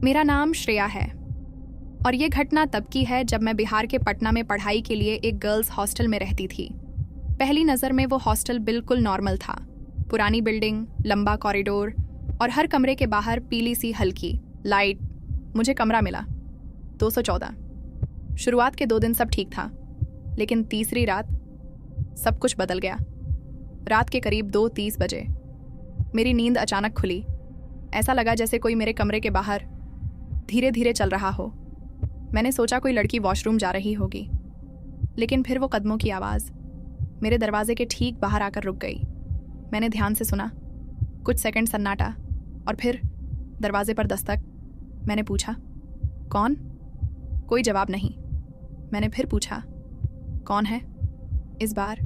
मेरा नाम श्रेया है और ये घटना तब की है जब मैं बिहार के पटना में पढ़ाई के लिए एक गर्ल्स हॉस्टल में रहती थी। पहली नज़र में वो हॉस्टल बिल्कुल नॉर्मल था। पुरानी बिल्डिंग, लंबा कॉरिडोर और हर कमरे के बाहर पीली सी हल्की लाइट। मुझे कमरा मिला 214। शुरुआत के 2 दिन सब ठीक था, लेकिन तीसरी रात सब कुछ बदल गया। रात के करीब 2:30 बजे मेरी नींद अचानक खुली। ऐसा लगा जैसे कोई मेरे कमरे के बाहर धीरे धीरे चल रहा हो। मैंने सोचा कोई लड़की वॉशरूम जा रही होगी, लेकिन फिर वो कदमों की आवाज़ मेरे दरवाजे के ठीक बाहर आकर रुक गई। मैंने ध्यान से सुना, कुछ सेकंड सन्नाटा और फिर दरवाजे पर दस्तक। मैंने पूछा, कौन? कोई जवाब नहीं। मैंने फिर पूछा, कौन है? इस बार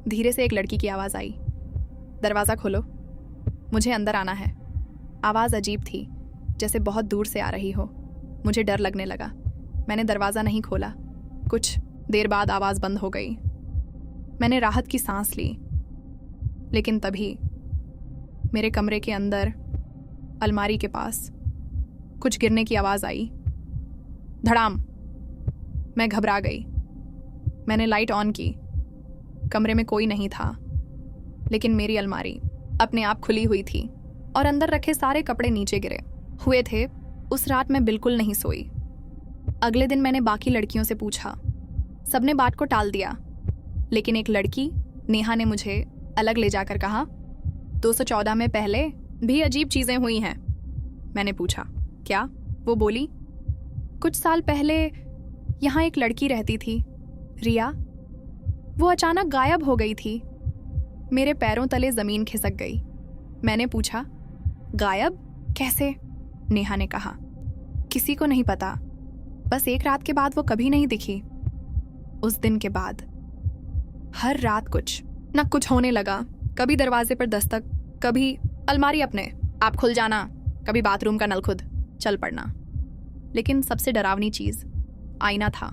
धीरे से एक लड़की की आवाज़ आई, दरवाज़ा खोलो, मुझे अंदर आना है। आवाज़ अजीब थी, जैसे बहुत दूर से आ रही हो। मुझे डर लगने लगा। मैंने दरवाज़ा नहीं खोला। कुछ देर बाद आवाज़ बंद हो गई। मैंने राहत की सांस ली, लेकिन तभी मेरे कमरे के अंदर अलमारी के पास कुछ गिरने की आवाज़ आई। धड़ाम। मैं घबरा गई। मैंने लाइट ऑन की। कमरे में कोई नहीं था, लेकिन मेरी अलमारी अपने आप खुली हुई थी और अंदर रखे सारे कपड़े नीचे गिरे हुए थे। उस रात मैं बिल्कुल नहीं सोई। अगले दिन मैंने बाकी लड़कियों से पूछा, सबने बात को टाल दिया, लेकिन एक लड़की नेहा ने मुझे अलग ले जाकर कहा, 214 में पहले भी अजीब चीज़ें हुई हैं। मैंने पूछा, क्या? वो बोली, कुछ साल पहले यहाँ एक लड़की रहती थी, रिया। वो अचानक गायब हो गई थी। मेरे पैरों तले ज़मीन खिसक गई। मैंने पूछा, गायब कैसे? नेहा ने कहा, किसी को नहीं पता, बस एक रात के बाद वो कभी नहीं दिखी। उस दिन के बाद हर रात कुछ न कुछ होने लगा। कभी दरवाजे पर दस्तक, कभी अलमारी अपने आप खुल जाना, कभी बाथरूम का नल खुद चल पड़ना। लेकिन सबसे डरावनी चीज़ आईना था।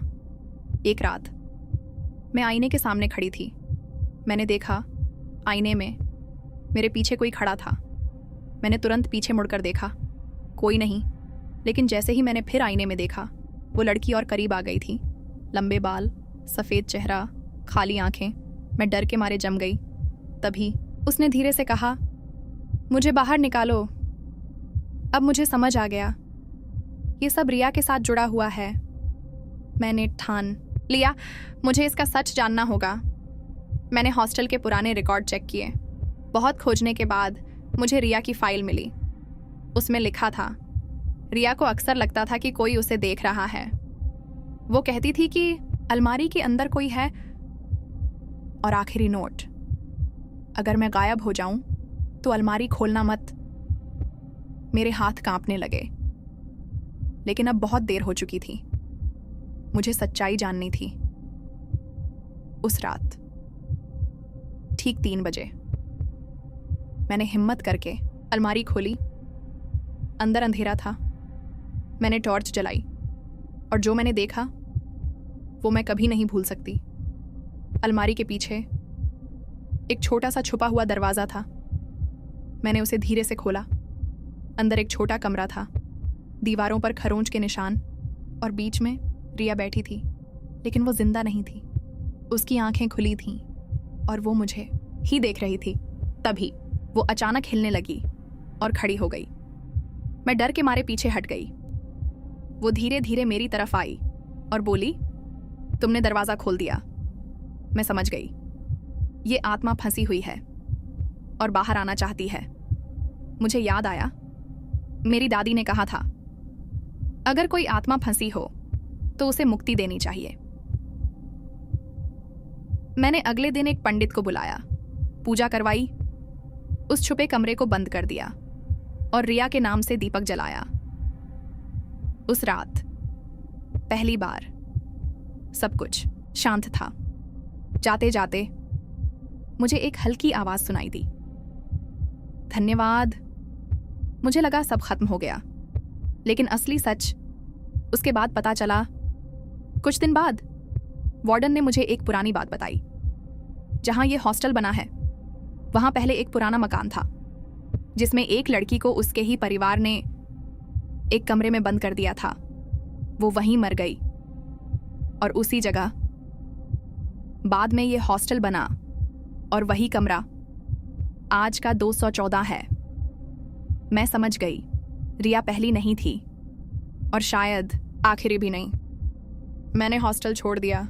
एक रात मैं आईने के सामने खड़ी थी। मैंने देखा आईने में मेरे पीछे कोई खड़ा था। मैंने तुरंत पीछे मुड़कर देखा, कोई नहीं। लेकिन जैसे ही मैंने फिर आईने में देखा, वो लड़की और करीब आ गई थी। लंबे बाल, सफ़ेद चेहरा, खाली आंखें। मैं डर के मारे जम गई। तभी उसने धीरे से कहा, मुझे बाहर निकालो। अब मुझे समझ आ गया, ये सब रिया के साथ जुड़ा हुआ है। मैंने ठान लिया, मुझे इसका सच जानना होगा। मैंने हॉस्टल के पुराने रिकॉर्ड चेक किए। बहुत खोजने के बाद मुझे रिया की फाइल मिली। उसमें लिखा था, रिया को अक्सर लगता था कि कोई उसे देख रहा है। वो कहती थी कि अलमारी के अंदर कोई है। और आखिरी नोट, अगर मैं गायब हो जाऊं तो अलमारी खोलना मत। मेरे हाथ कांपने लगे, लेकिन अब बहुत देर हो चुकी थी। मुझे सच्चाई जाननी थी। उस रात ठीक 3 बजे मैंने हिम्मत करके अलमारी खोली। अंदर अंधेरा था। मैंने टॉर्च जलाई और जो मैंने देखा वो मैं कभी नहीं भूल सकती। अलमारी के पीछे एक छोटा सा छुपा हुआ दरवाज़ा था। मैंने उसे धीरे से खोला। अंदर एक छोटा कमरा था, दीवारों पर खरोंच के निशान, और बीच में रिया बैठी थी, लेकिन वो जिंदा नहीं थी। उसकी आंखें खुली थीं और वो मुझे ही देख रही थी। तभी वो अचानक हिलने लगी और खड़ी हो गई। मैं डर के मारे पीछे हट गई। वो धीरे धीरे मेरी तरफ आई और बोली, तुमने दरवाज़ा खोल दिया। मैं समझ गई, ये आत्मा फंसी हुई है और बाहर आना चाहती है। मुझे याद आया, मेरी दादी ने कहा था, अगर कोई आत्मा फंसी हो तो उसे मुक्ति देनी चाहिए। मैंने अगले दिन एक पंडित को बुलाया, पूजा करवाई, उस छुपे कमरे को बंद कर दिया और रिया के नाम से दीपक जलाया। उस रात पहली बार सब कुछ शांत था। जाते जाते मुझे एक हल्की आवाज सुनाई दी, धन्यवाद। मुझे लगा सब खत्म हो गया, लेकिन असली सच उसके बाद पता चला। कुछ दिन बाद वार्डन ने मुझे एक पुरानी बात बताई। जहां ये हॉस्टल बना है, वहां पहले एक पुराना मकान था, जिसमें एक लड़की को उसके ही परिवार ने एक कमरे में बंद कर दिया था। वो वहीं मर गई और उसी जगह। बाद में ये हॉस्टल बना और वही कमरा आज का 214 है। मैं समझ गई, रिया पहली नहीं थी और शायद आखिरी भी नहीं। मैंने हॉस्टल छोड़ दिया